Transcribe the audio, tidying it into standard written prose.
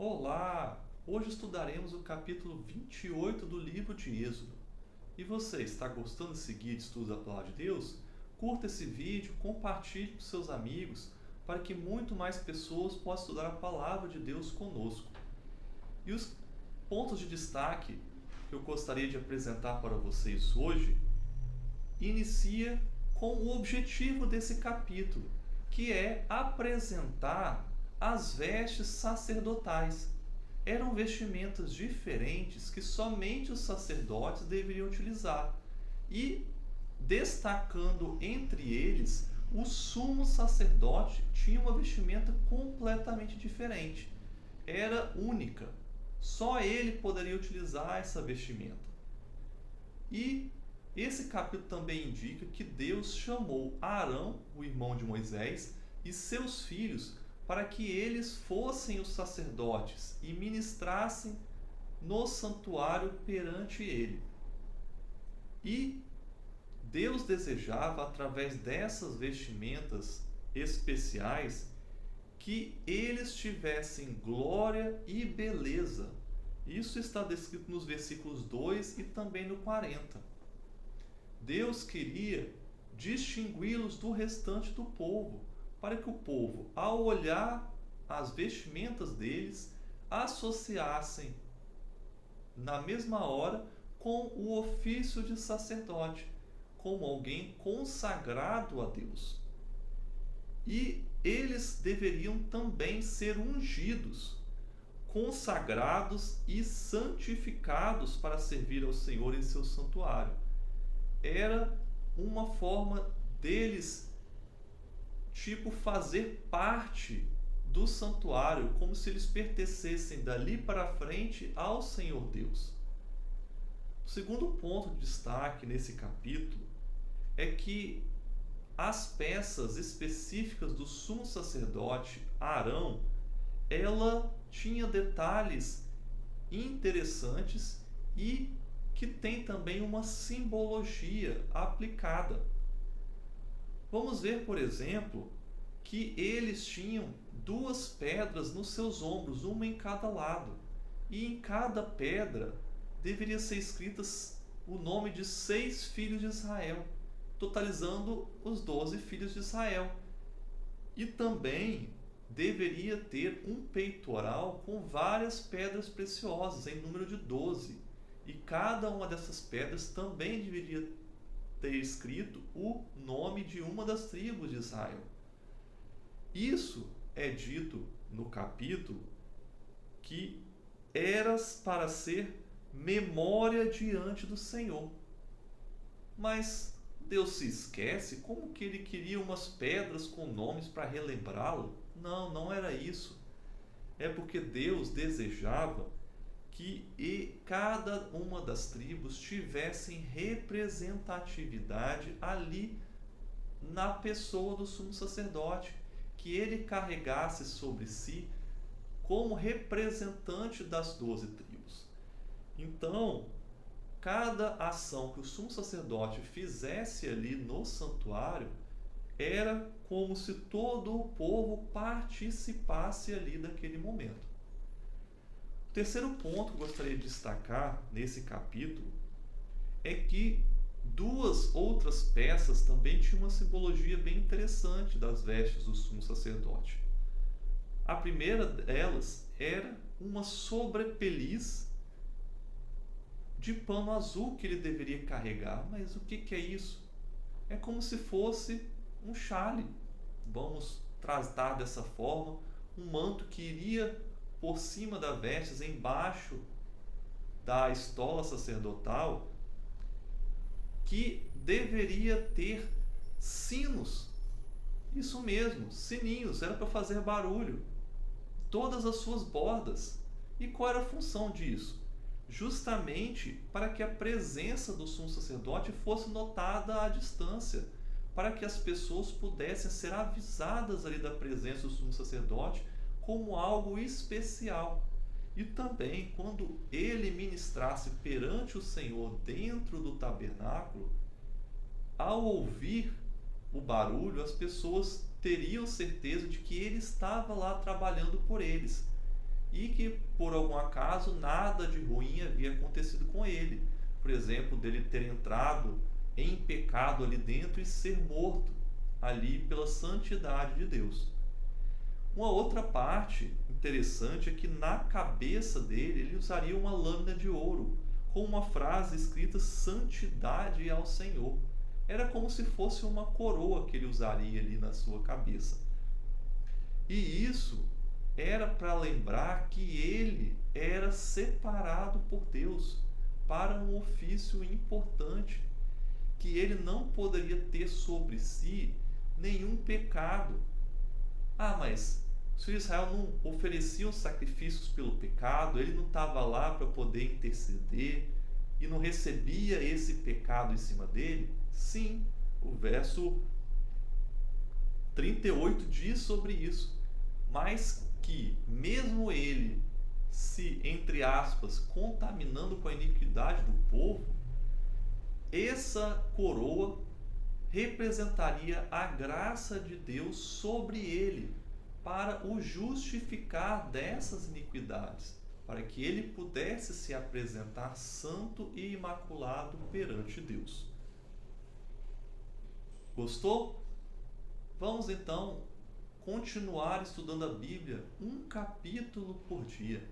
Olá! Hoje estudaremos o capítulo 28 do livro de Êxodo. E você, está gostando de seguir estudos da Palavra de Deus? Curta esse vídeo, compartilhe com seus amigos, para que muito mais pessoas possam estudar a Palavra de Deus conosco. E os pontos de destaque que eu gostaria de apresentar para vocês hoje inicia com o objetivo desse capítulo, que é apresentar as vestes sacerdotais. Eram vestimentas diferentes que somente os sacerdotes deveriam utilizar. E, destacando entre eles, o sumo sacerdote tinha uma vestimenta completamente diferente. Era única. Só ele poderia utilizar essa vestimenta. E esse capítulo também indica que Deus chamou Arão, o irmão de Moisés, e seus filhos para que eles fossem os sacerdotes e ministrassem no santuário perante ele. E Deus desejava, através dessas vestimentas especiais, que eles tivessem glória e beleza. Isso está descrito nos versículos 2 e também no 40. Deus queria distingui-los do restante do povo, para que o povo, ao olhar as vestimentas deles, associassem na mesma hora com o ofício de sacerdote, como alguém consagrado a Deus. E eles deveriam também ser ungidos, consagrados e santificados para servir ao Senhor em seu santuário. Era uma forma deles fazer parte do santuário, como se eles pertencessem dali para frente ao Senhor Deus. O segundo ponto de destaque nesse capítulo é que as peças específicas do sumo sacerdote Arão, ela tinha detalhes interessantes e que tem também uma simbologia aplicada. Vamos ver, por exemplo, que eles tinham duas pedras nos seus ombros, uma em cada lado. E em cada pedra deveria ser escritas o nome de 6 filhos de Israel, totalizando os 12 filhos de Israel. E também deveria ter um peitoral com várias pedras preciosas, em número de 12. E cada uma dessas pedras também deveria ter escrito o nome de uma das tribos de Israel. Isso é dito no capítulo que era para ser memória diante do Senhor. Mas Deus se esquece? Como que ele queria umas pedras com nomes para relembrá-lo? Não, não era isso. É porque Deus desejava que cada uma das tribos tivessem representatividade ali na pessoa do sumo sacerdote, que ele carregasse sobre si como representante das 12 tribos. Então, cada ação que o sumo sacerdote fizesse ali no santuário era como se todo o povo participasse ali daquele momento. O terceiro ponto que eu gostaria de destacar nesse capítulo é que duas outras peças também tinham uma simbologia bem interessante das vestes do sumo sacerdote. A primeira delas era uma sobrepeliz de pano azul que ele deveria carregar. Mas o que é isso? É como se fosse um xale, vamos tratar dessa forma, um manto que iria por cima das vestes, embaixo da estola sacerdotal, que deveria ter sinos. Isso mesmo, sininhos, era para fazer barulho. Todas as suas bordas. E qual era a função disso? Justamente para que a presença do sumo sacerdote fosse notada à distância, para que as pessoas pudessem ser avisadas ali da presença do sumo sacerdote como algo especial. E também, quando ele ministrasse perante o Senhor dentro do tabernáculo, ao ouvir o barulho, as pessoas teriam certeza de que ele estava lá trabalhando por eles. e que por algum acaso nada de ruim havia acontecido com ele. Por exemplo, dele ter entrado em pecado ali dentro e ser morto ali pela santidade de Deus. Uma outra parte interessante é que na cabeça dele ele usaria uma lâmina de ouro com uma frase escrita santidade ao Senhor. Era como se fosse uma coroa que ele usaria ali na sua cabeça. E isso era para lembrar que ele era separado por Deus para um ofício importante, que ele não poderia ter sobre si nenhum pecado. Ah, mas se o Israel não oferecia sacrifícios pelo pecado, ele não estava lá para poder interceder e não recebia esse pecado em cima dele? Sim, o verso 38 diz sobre isso. Mas que, mesmo ele se, entre aspas, contaminando com a iniquidade do povo, essa coroa representaria a graça de Deus sobre ele, para o justificar dessas iniquidades, para que ele pudesse se apresentar santo e imaculado perante Deus. Gostou? Vamos então continuar estudando a Bíblia um capítulo por dia.